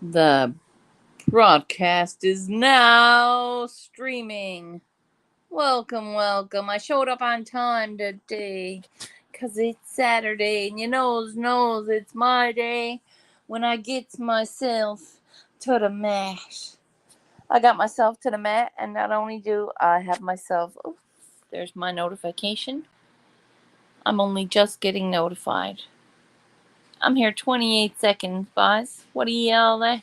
The broadcast is now streaming. Welcome, welcome. I showed up on time today because it's Saturday and you knows it's my day when I get myself to the mat. I got myself to the mat, and not only do I have myself, oh, there's my notification. I'm only just getting notified. I'm here 28 seconds, boss. What do you yell at?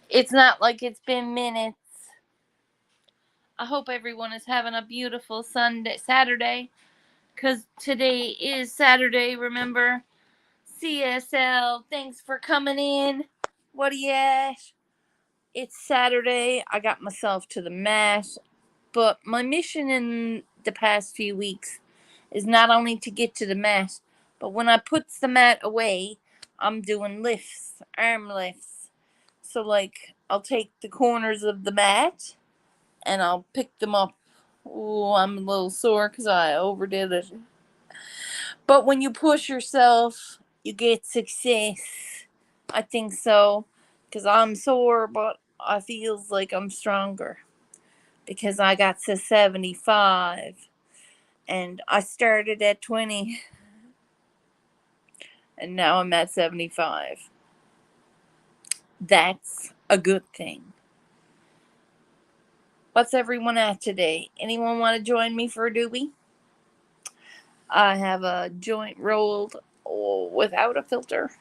It's not like it's been minutes. I hope everyone is having a beautiful Saturday, because today is Saturday, remember? CSL, thanks for coming in. What do you at? It's Saturday. I got myself to the mat, but my mission in the past few weeks is not only to get to the mat, but when I put the mat away, I'm doing lifts, arm lifts. So, like, I'll take the corners of the mat and I'll pick them up. Oh, I'm a little sore because I overdid it. But when you push yourself, you get success. I think so. Because I'm sore, but I feels like I'm stronger. Because I got to 75. And I started at 20. And now I'm at 75. That's a good thing. What's everyone at today? Anyone want to join me for a doobie? I have a joint rolled without a filter.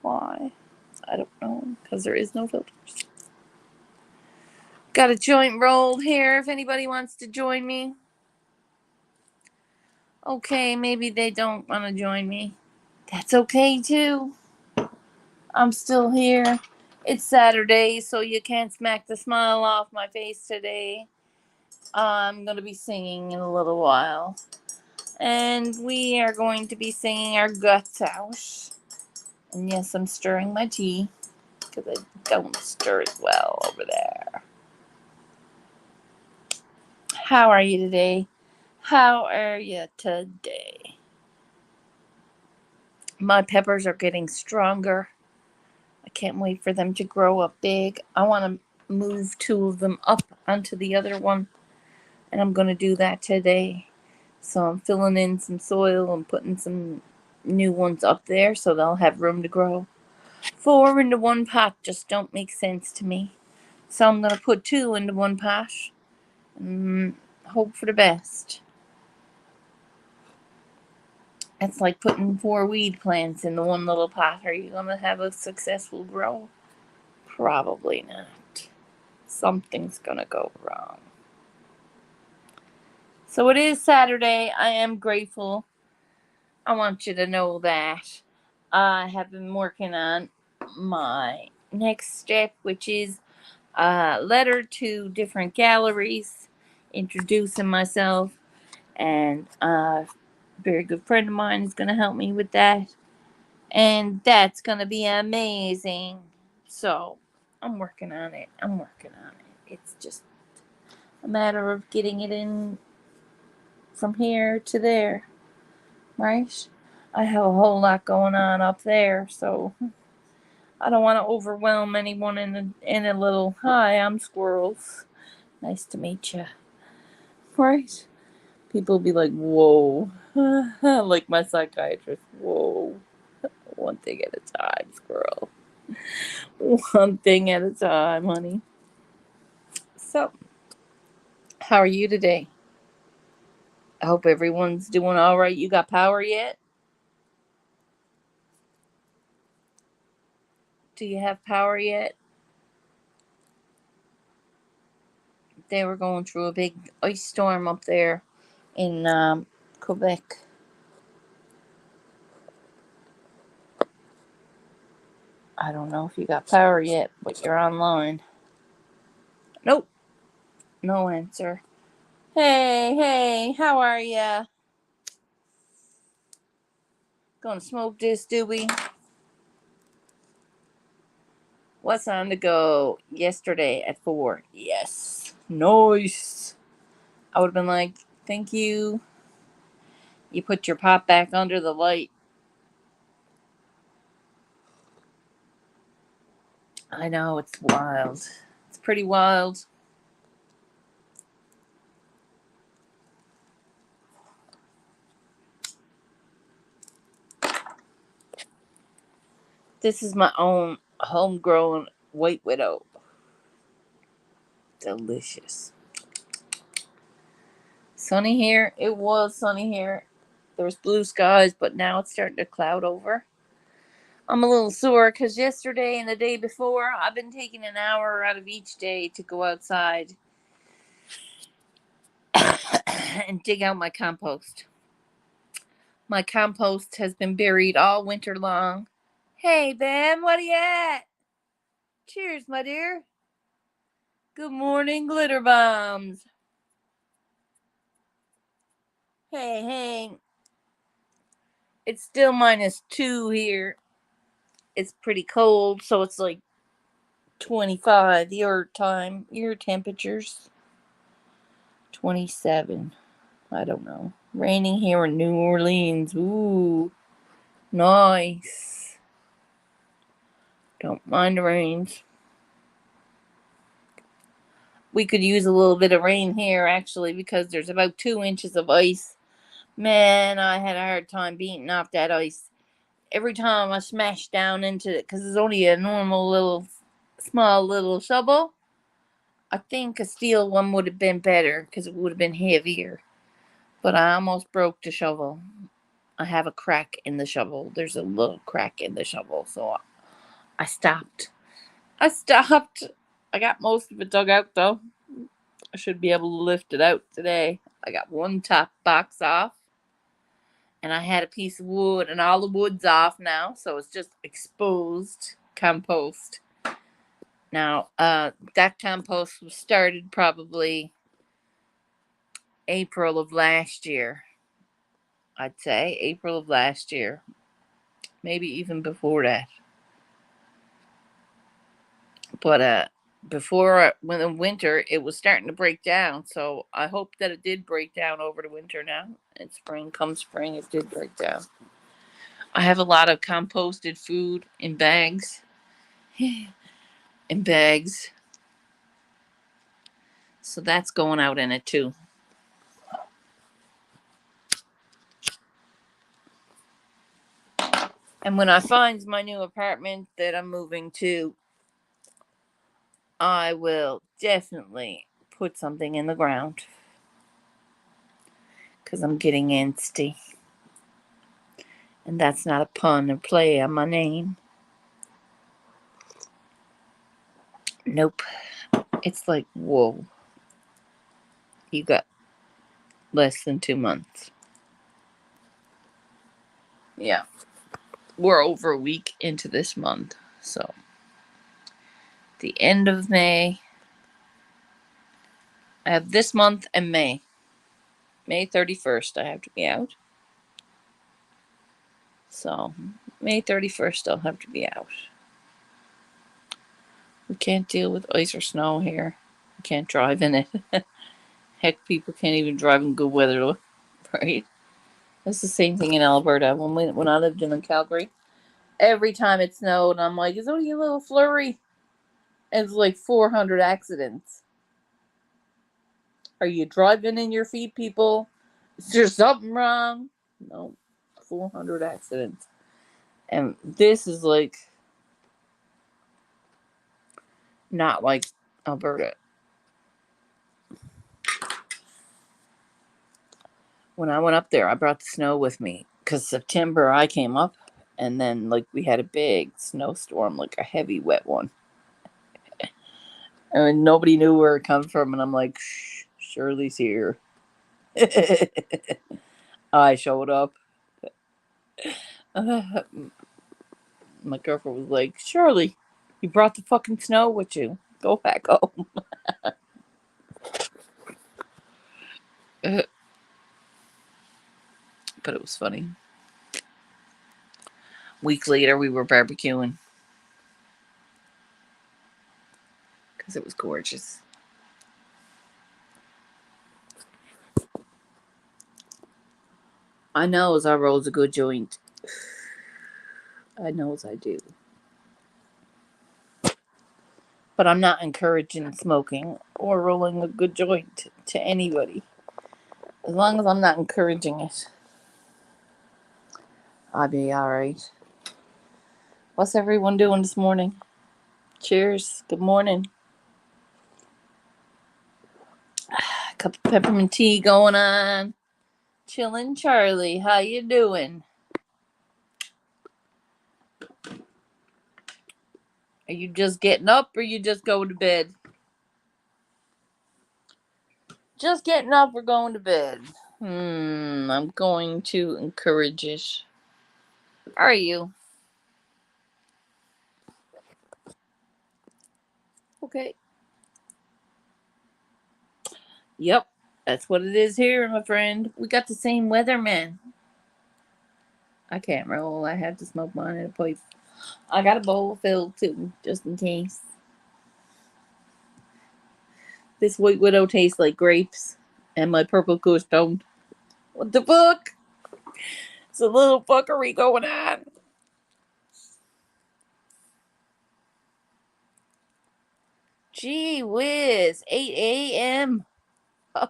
Why? I don't know, because there is no filters. Got a joint rolled here if anybody wants to join me. Okay, maybe they don't want to join me. That's okay too. I'm still here. It's Saturday, so you can't smack the smile off my face today. I'm going to be singing in a little while. And we are going to be singing our guts out. And yes, I'm stirring my tea because I don't stir it well over there. How are you today? How are you today? My peppers are getting stronger. I can't wait for them to grow up big. I want to move two of them up onto the other one, and I'm going to do that today. So I'm filling in some soil and putting some new ones up there so they'll have room to grow. 4 into one pot just don't make sense to me. So I'm going to put 2 into one pot and hope for the best. It's like putting 4 weed plants in the one little pot. Are you going to have a successful grow? Probably not. Something's going to go wrong. So it is Saturday. I am grateful. I want you to know that. I have been working on my next step, which is a letter to different galleries, introducing myself, and a very good friend of mine is going to help me with that. And that's going to be amazing. So I'm working on it. It's just a matter of getting it in from here to there, right? I have a whole lot going on up there, so I don't want to overwhelm anyone in a little, hi, I'm Squirrels. Nice to meet you. Right? People be like, whoa. Like my psychiatrist, whoa. One thing at a time, Squirrel. One thing at a time, honey. So, how are you today? I hope everyone's doing all right. You got power yet? Do you have power yet? They were going through a big ice storm up there in Quebec. I don't know if you got power yet, but you're online. Nope. No answer. Hey, how are ya? Gonna smoke this doobie? What's on the go yesterday at 4? Yes. Nice. I would have been like, thank you. You put your pot back under the light. I know, it's wild. It's pretty wild. This is my own homegrown white widow. Delicious. Sunny here. It was sunny here. There was blue skies, but now it's starting to cloud over. I'm a little sore because yesterday and the day before, I've been taking an hour out of each day to go outside and dig out my compost. My compost has been buried all winter long. Hey, Ben, what are you at? Cheers, my dear. Good morning, glitter bombs. Hey. It's still -2 here. It's pretty cold, so it's like 25 your time, your temperatures. 27. I don't know. Raining here in New Orleans. Ooh, nice. Don't mind the rains. We could use a little bit of rain here actually because there's about 2 inches of ice. Man, I had a hard time beating off that ice. Every time I smashed down into it, because it's only a normal little, small little shovel, I think a steel one would have been better because it would have been heavier. But I almost broke the shovel. I have a crack in the shovel. There's a little crack in the shovel, so I stopped. I got most of it dug out though. I should be able to lift it out today. I got one top box off, and I had a piece of wood, and all the wood's off now, so it's just exposed compost. Now, that compost was started probably April of last year. I'd say April of last year, maybe even before that. But before when in winter it was starting to break down, so I hope that it did break down over the winter now. And spring, it did break down. I have a lot of composted food in bags. In bags. So that's going out in it too. And when I find my new apartment that I'm moving to, I will definitely put something in the ground. Because I'm getting antsy. And that's not a pun or play on my name. Nope. It's like, whoa. You got less than 2 months. Yeah. We're over a week into this month. So, the end of May. I have this month and May. May 31st, I have to be out. So, May 31st, I'll have to be out. We can't deal with ice or snow here. We can't drive in it. Heck, people can't even drive in good weather, right? That's the same thing in Alberta. When I lived in Calgary, every time it snowed, I'm like, it's only a little flurry. And it's like 400 accidents. Are you driving in your feet, people? Is there something wrong? No. 400 accidents. And this is like not like Alberta. When I went up there, I brought the snow with me because September I came up, and then like we had a big snowstorm, like a heavy wet one, and nobody knew where it come from. And I'm like, shh, Shirley's here. I showed up. My girlfriend was like, Shirley, you brought the fucking snow with you. Go back home. But it was funny. Week later, we were barbecuing because it was gorgeous. I know as I rolls a good joint. I know as I do. But I'm not encouraging smoking or rolling a good joint to anybody. As long as I'm not encouraging it, I'll be alright. What's everyone doing this morning? Cheers. Good morning. A cup of peppermint tea going on. Chillin' Charlie, how you doing? Are you just getting up or you just going to bed? Just getting up or going to bed? I'm going to encourage it. Are you? Okay. Yep. That's what it is here, my friend. We got the same weather, man. I can't roll. I have to smoke mine in a pipe. I got a bowl filled too, just in case. This White Widow tastes like grapes, and my purple kush don't. What the fuck? It's a little fuckery going on. Gee whiz, 8 a.m. I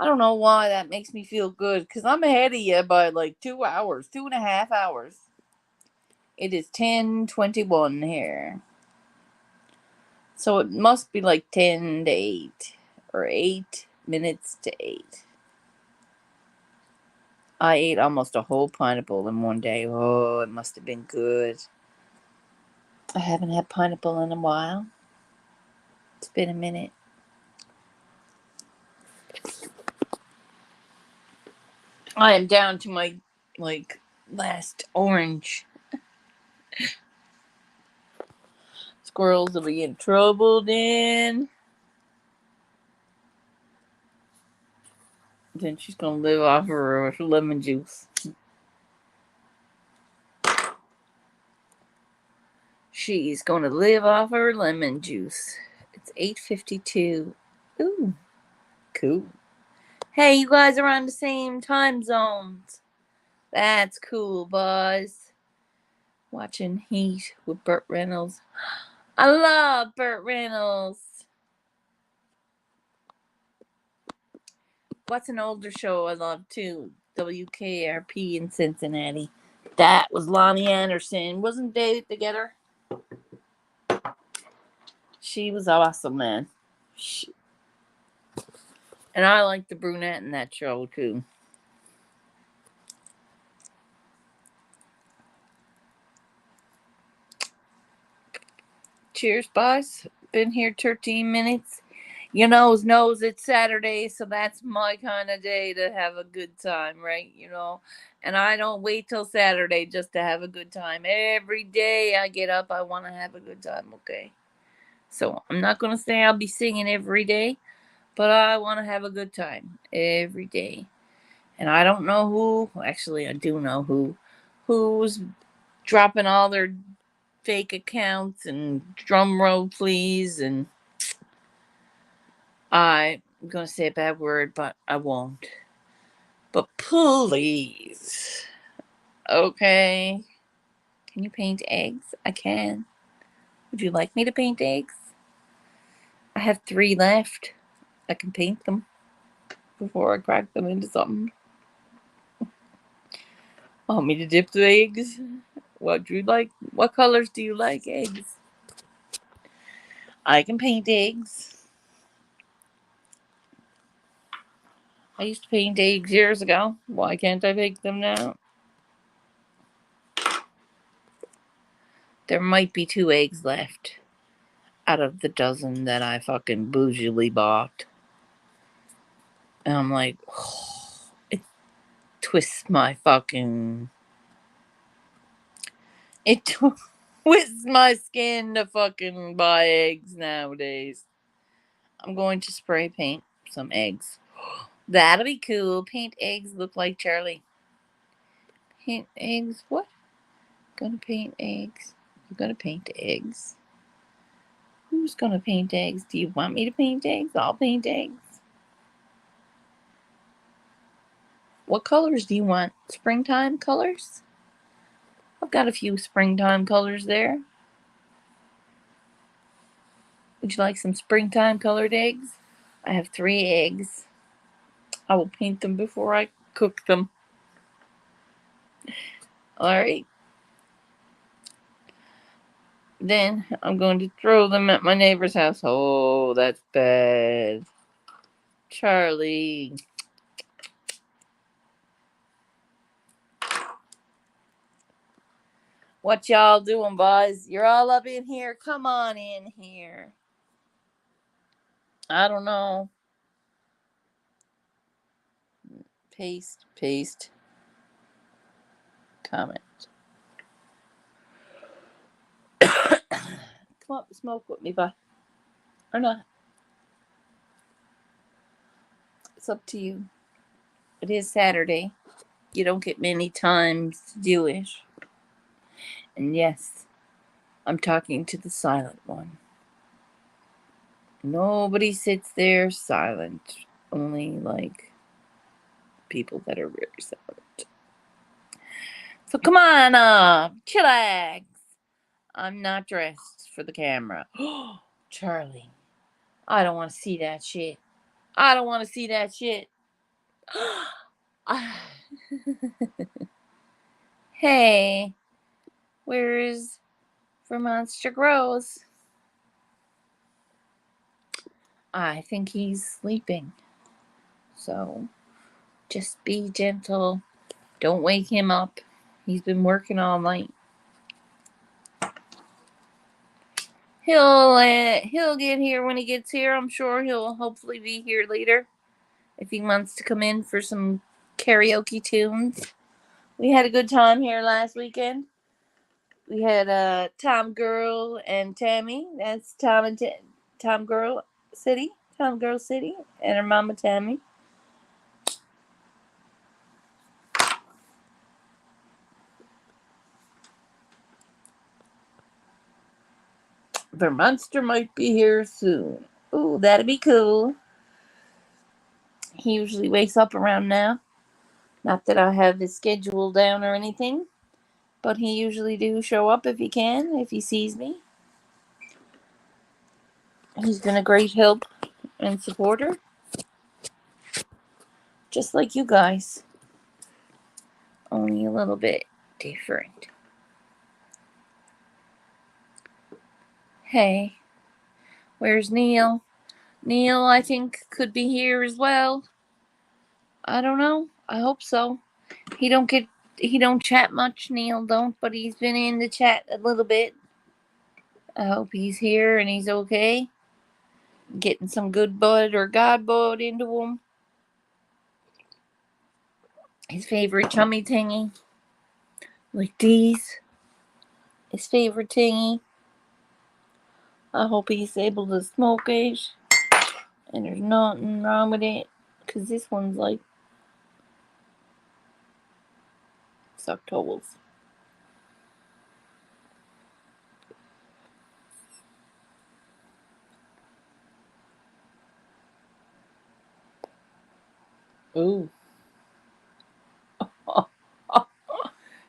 don't know why that makes me feel good, because I'm ahead of you by like 2 hours, 2.5 hours. It is 10:21 here. So it must be like 10 to 8, or 8 minutes to 8. I ate almost a whole pineapple in one day. Oh, it must have been good. I haven't had pineapple in a while. It's been a minute. I am down to my, like, last orange. Squirrels will be in trouble then. Then she's gonna live off her lemon juice. She's gonna live off her lemon juice. It's 8:52. Ooh, cool. Hey, you guys are on the same time zones. That's cool, boys. Watching Heat with Burt Reynolds. I love Burt Reynolds. What's an older show I love too? WKRP in Cincinnati. That was Lonnie Anderson. Wasn't they together? She was awesome, man. And I like the brunette in that show too. Cheers, boss. Been here 13 minutes. You knows it's Saturday, so that's my kind of day to have a good time, right? And I don't wait till Saturday just to have a good time. Every day I get up, I want to have a good time, okay? So I'm not going to say I'll be singing every day, but I want to have a good time every day. And I don't know who, actually, I do know who's dropping all their fake accounts, and drum roll please, and I'm gonna say a bad word, but I won't. But please, okay, can you paint eggs? I can. Would you like me to paint eggs? I have 3 left. I can paint them before I crack them into something. Want me to dip the eggs? What do you like? What colors do you like eggs? I can paint eggs. I used to paint eggs years ago. Why can't I paint them now? There might be 2 eggs left out of the dozen that I fucking bougily bought. And I'm like, oh, it twists my fucking. It twists my skin to fucking buy eggs nowadays. I'm going to spray paint some eggs. That'll be cool. Paint eggs look like Charlie. Paint eggs? What? Gonna paint eggs. I'm gonna paint eggs. Who's gonna paint eggs? Do you want me to paint eggs? I'll paint eggs. What colors do you want? Springtime colors? I've got a few springtime colors there. Would you like some springtime colored eggs? I have 3 eggs. I will paint them before I cook them. Alright. Then I'm going to throw them at my neighbor's house. Oh, that's bad. Charlie. What y'all doing, boys? You're all up in here? Come on in here. I don't know. Paste. Comment. Come up and smoke with me, bye. Or not. It's up to you. It is Saturday. You don't get many times to do it. And yes, I'm talking to the silent one. Nobody sits there silent. Only like people that are very silent. So come on up. Chillax. I'm not dressed for the camera. Charlie. I don't want to see that shit. I don't want to see that shit. Hey, where is Vermonster Grows? I think he's sleeping. So just be gentle. Don't wake him up. He's been working all night. He'll get here when he gets here. I'm sure he'll hopefully be here later if he wants to come in for some karaoke tunes. We had a good time here last weekend. We had Tom Girl and Tammy. That's Tom Girl City. Tom Girl City and her mama Tammy. The monster might be here soon. Ooh, that'd be cool. He usually wakes up around now. Not that I have his schedule down or anything, but he usually do show up if he can, if he sees me. He's been a great help and supporter, just like you guys, only a little bit different. Hey, where's Neil? Neil, I think, could be here as well. I don't know. I hope so. He don't chat much, Neil don't, but he's been in the chat a little bit. I hope he's here and he's okay. Getting some good bud or god bud into him. His favorite chummy tingy. Like these. His favorite tingy. I hope he's able to smoke it. And there's nothing wrong with it. Because this one's like suck towels. Ooh.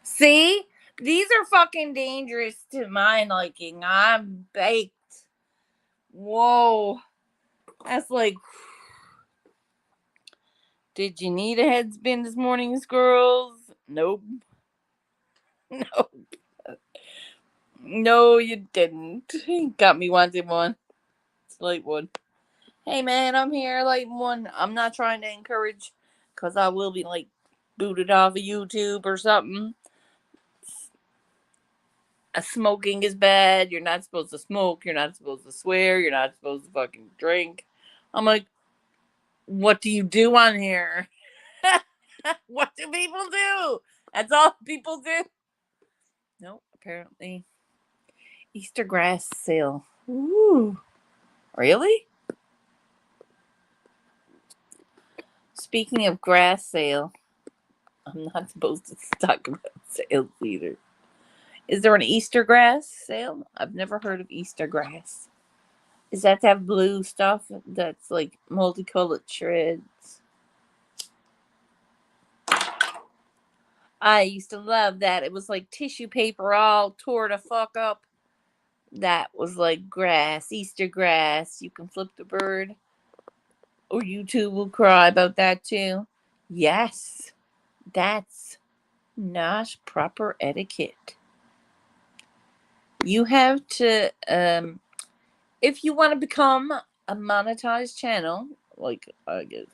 See? These are fucking dangerous to my liking. I'm baked. Whoa. That's like. Did you need a head spin this morning, girls? Nope. Nope. No, you didn't. Got me wanting one. It's light one. Hey man, I'm here, light one. I'm not trying to encourage, because I will be like booted off of YouTube or something. Smoking is bad. You're not supposed to smoke. You're not supposed to swear. You're not supposed to fucking drink. I'm like, what do you do on here? What do people do? That's all people do. Nope, apparently. Easter grass sale. Ooh. Really? Speaking of grass sale, I'm not supposed to talk about sales either. Is there an Easter grass sale? I've never heard of Easter grass. Is that to have blue stuff that's like multicolored shreds? I used to love that. It was like tissue paper all tore the fuck up. that was like grass, Easter grass. You can flip the bird, or YouTube will cry about that too. Yes, that's not proper etiquette. You have to, if you want to become a monetized channel, like I guess,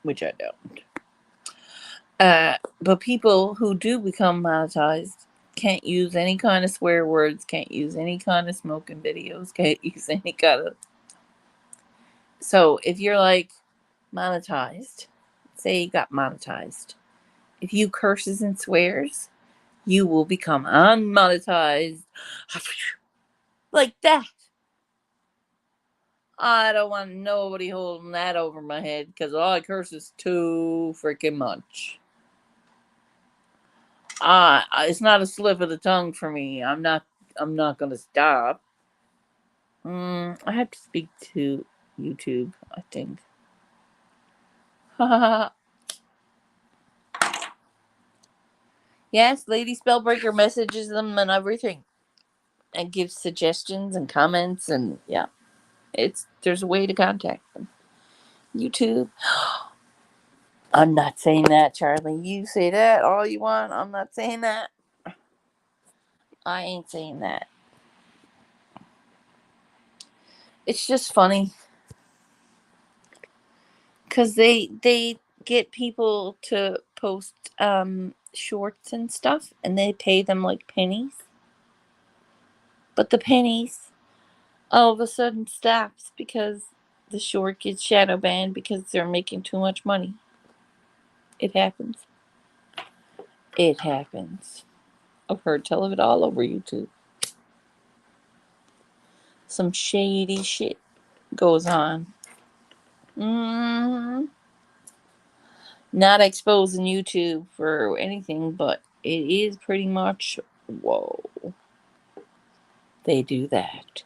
which I don't. But people who do become monetized can't use any kind of swear words, can't use any kind of smoking videos, can't use any kind of. So if you're like monetized, say you got monetized, if you curses and swears, you will become unmonetized. Like that. I don't want nobody holding that over my head because all I curse is too freaking much. It's not a slip of the tongue for me. I'm not gonna stop. I have to speak to YouTube, I think. Yes, Lady Spellbreaker messages them and everything, and gives suggestions and comments, and yeah, there's a way to contact them. YouTube. I'm not saying that, Charlie. You say that all you want. I'm not saying that. I ain't saying that. It's just funny because they get people to post shorts and stuff, and they pay them like pennies. But the pennies all of a sudden stops because the short gets shadow banned because they're making too much money. It happens. It happens. I've heard tell of it all over YouTube. Some shady shit goes on. Not exposing YouTube for anything, but it is pretty much, whoa, they do that.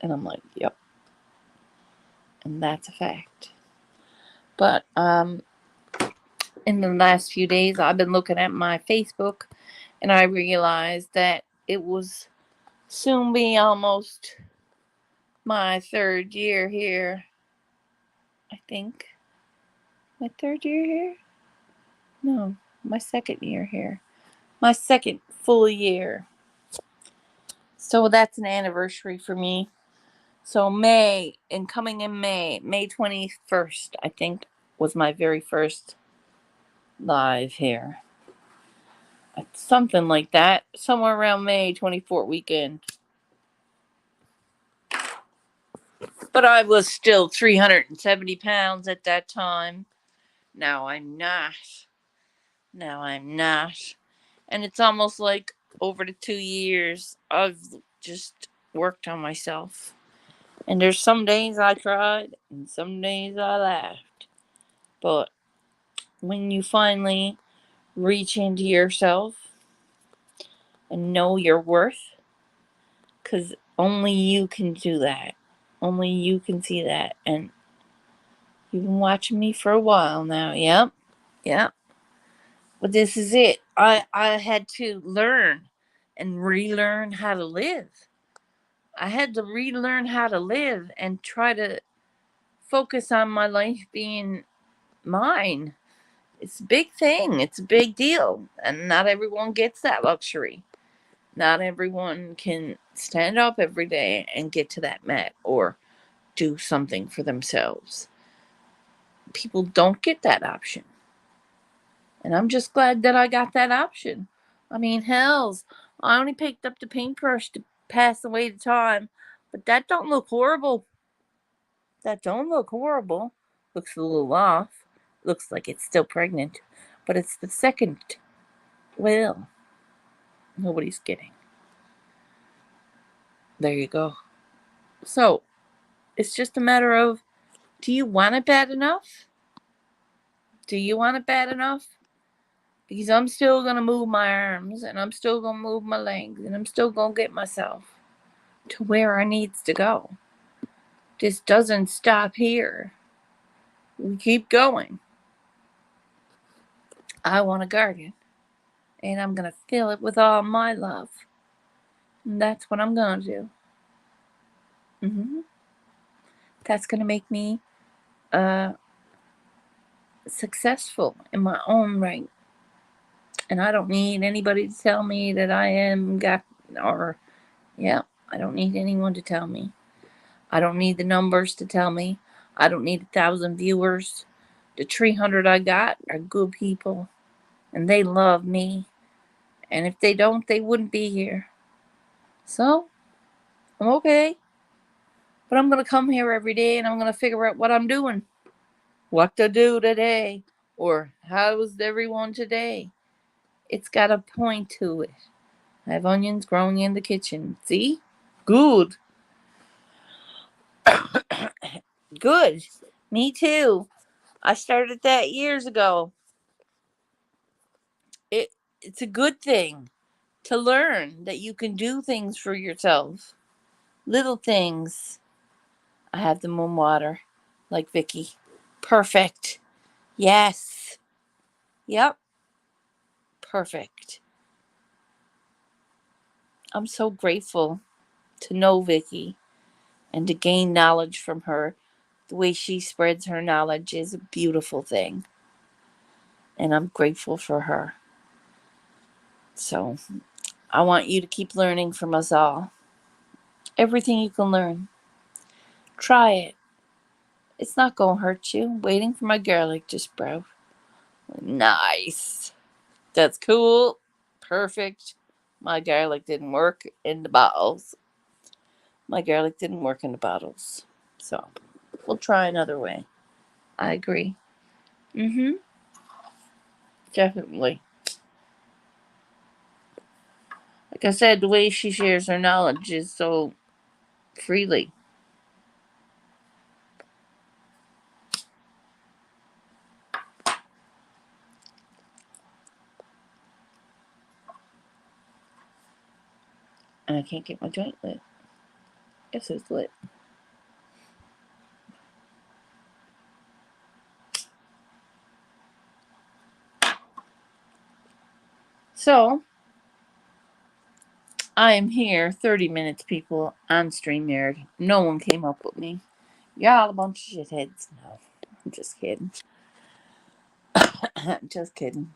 And I'm like, yep. And that's a fact. But in the last few days, I've been looking at my Facebook, and I realized that it was soon be almost my third year here. I think. My third year here? No, my second year here. My second full year. So that's an anniversary for me. So May, and coming in May 21st, I think, was my very first live here. Something like that. Somewhere around May 24th weekend. But I was still 370 pounds at that time. Now I'm not. And it's almost like over the 2 years, I've just worked on myself. And there's some days I cried and some days I laughed. But when you finally reach into yourself and know your worth, because only you can do that. Only you can see that. And you've been watching me for a while now. Yep. But this is it. I had to learn and relearn how to live. I had to relearn how to live and try to focus on my life being mine. It's a big thing. It's a big deal. And not everyone gets that luxury. Not everyone can stand up every day and get to that mat or do something for themselves. People don't get that option. And I'm just glad that I got that option. I mean, hells, I only picked up the paintbrush to pass away the time, but that don't look horrible. That don't look horrible. Looks a little off. Looks like it's still pregnant. But it's the second. Well, nobody's kidding. There you go. So, it's just a matter of, do you want it bad enough? Do you want it bad enough? Because I'm still going to move my arms, and I'm still going to move my legs, and I'm still going to get myself to where I needs to go. This doesn't stop here. We keep going. I want a garden, and I'm going to fill it with all my love. And that's what I'm going to do. That's going to make me successful in my own right. And I don't need anybody to tell me that I am I don't need anyone to tell me. I don't need the numbers to tell me. I don't need 1,000 viewers. The 300 I got are good people, and they love me. And if they don't, they wouldn't be here. So, I'm okay. But I'm going to come here every day and I'm going to figure out what I'm doing. What to do today. Or how's everyone today? It's got a point to it. I have onions growing in the kitchen. See? Good. Good. Me too. I started that years ago. It's a good thing to learn that you can do things for yourself. Little things. I have them on water, like Vicky. Perfect. Yes. Yep. Perfect. I'm so grateful to know Vicky and to gain knowledge from her. The way she spreads her knowledge is a beautiful thing. And I'm grateful for her. So I want you to keep learning from us all. Everything you can learn. Try it. It's not going to hurt you. Waiting for my garlic to sprout. Nice. That's cool. Perfect. My garlic didn't work in the bottles. So we'll try another way. I agree. Definitely. Like I said, the way she shares her knowledge is so freely. And I can't get my joint lit. Yes, it's lit. So, I am here 30 minutes, people, on StreamYard. No one came up with me. Y'all a bunch of shitheads. No, I'm just kidding. Just kidding.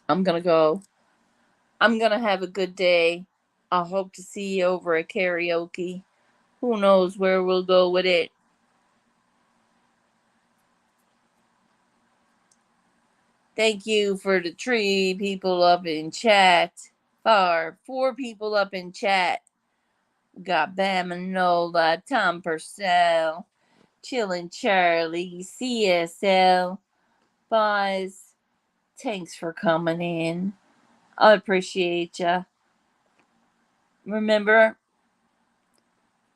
I'm gonna go. I'm gonna have a good day. I hope to see you over at karaoke. Who knows where we'll go with it. Thank you for the 3 people up in chat. Four people up in chat. Got Bam and Nola, Tom Purcell, Chillin' Charlie, CSL. Buzz, thanks for coming in. I appreciate ya. Remember,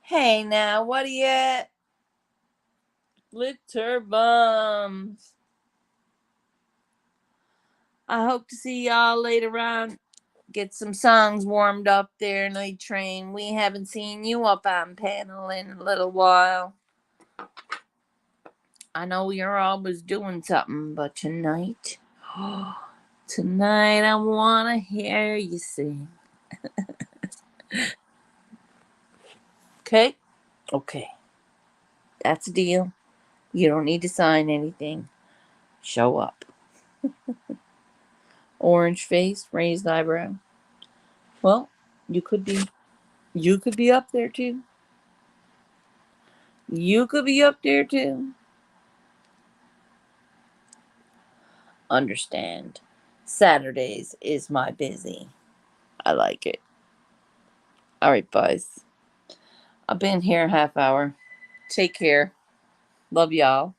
hey now, what are you at? Glitter bums. I hope to see y'all later on. Get some songs warmed up there, Night Train. We haven't seen you up on panel in a little while. I know you're always doing something, but tonight, tonight I want to hear you sing. Okay? Okay. That's a deal. You don't need to sign anything. Show up. Orange face, raised eyebrow. Well, you could be up there too. You could be up there too. Understand. Saturdays is my busy. I like it. All right, boys. I've been here a half hour. Take care. Love y'all.